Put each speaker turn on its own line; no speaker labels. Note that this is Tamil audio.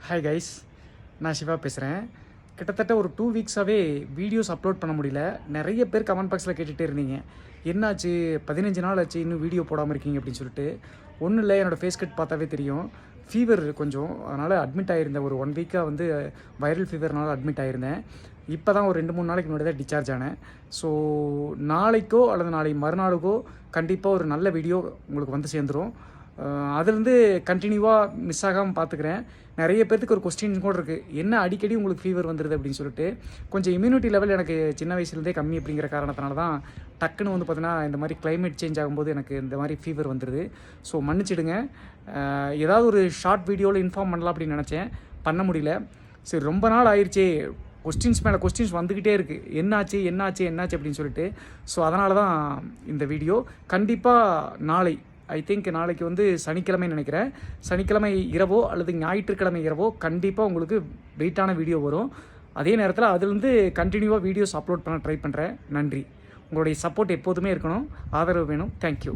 ஹாய் கைஸ், நான் சிவா பேசுகிறேன். கிட்டத்தட்ட ஒரு 2 வீக்ஸாகவே வீடியோஸ் அப்லோட் பண்ண முடியல. நிறைய பேர் கமெண்ட் பாக்ஸில் கேட்டுகிட்டே இருந்தீங்க, என்னாச்சு 15 நாள் ஆச்சு இன்னும் வீடியோ போடாமல் இருக்கீங்க அப்படின்னு சொல்லிட்டு. ஒன்றும் இல்லை, என்னோடய ஃபேஸ் கட் பார்த்தாவே தெரியும். ஃபீவர் கொஞ்சம், அதனால் அட்மிட் ஆகிருந்தேன். ஒரு 1 வீக்காக வந்து வைரல் ஃபீவர்னால அட்மிட் ஆகிருந்தேன். இப்போ தான் ஒரு 2-3 நாளைக்கு முன்னாடி தான் டிஸ்சார்ஜ் ஆனேன். ஸோ நாளைக்கோ அல்லது நாளை மறுநாளுக்கோ கண்டிப்பாக ஒரு நல்ல வீடியோ உங்களுக்கு வந்து சேர்ந்துடும். அதுலேருந்து கண்டினியூவாக மிஸ் ஆகாமல் பார்த்துக்கிறேன். நிறைய பேர்த்துக்கு ஒரு கொஸ்டின் கூட இருக்குது, என்ன அடிக்கடி உங்களுக்கு ஃபீவர் வந்துடுது அப்படின்னு சொல்லிட்டு. கொஞ்சம் இம்யூனிட்டி லெவல் எனக்கு சின்ன வயசுலேருந்தே கம்மி அப்படிங்கிற காரணத்தினால தான் டக்குன்னு வந்து பார்த்தீங்கன்னா இந்த மாதிரி கிளைமேட் சேஞ்ச் ஆகும்போது எனக்கு இந்த மாதிரி ஃபீவர் வந்துடுது. ஸோ மன்னிச்சிடுங்க. ஏதாவது ஒரு ஷார்ட் வீடியோவில் இன்ஃபார்ம் பண்ணலாம் அப்படின்னு நினச்சேன், பண்ண முடியல. சரி, ரொம்ப நாள் ஆயிடுச்சே, கொஸ்டின்ஸ் மேலே கொஸ்டின்ஸ் வந்துக்கிட்டே இருக்குது, என்னாச்சு என்னாச்சு என்னாச்சு அப்படின்னு சொல்லிட்டு. ஸோ அதனால தான் இந்த வீடியோ. கண்டிப்பாக நாளை, ஐ திங்க் நாளைக்கு வந்து சனிக்கிழமை நினைக்கிறேன், சனிக்கிழமை இரவோ அல்லது ஞாயிற்றுக்கிழமை இரவோ கண்டிப்பாக உங்களுக்கு வெயிட்டான வீடியோ வரும். அதே நேரத்தில் அதுலேருந்து கண்டினியூவாக வீடியோஸ் அப்லோட் பண்ண ட்ரை பண்ணுறேன். நன்றி. உங்களுடைய சப்போர்ட் எப்போதுமே இருக்கணும், ஆதரவு வேணும். தேங்க்யூ.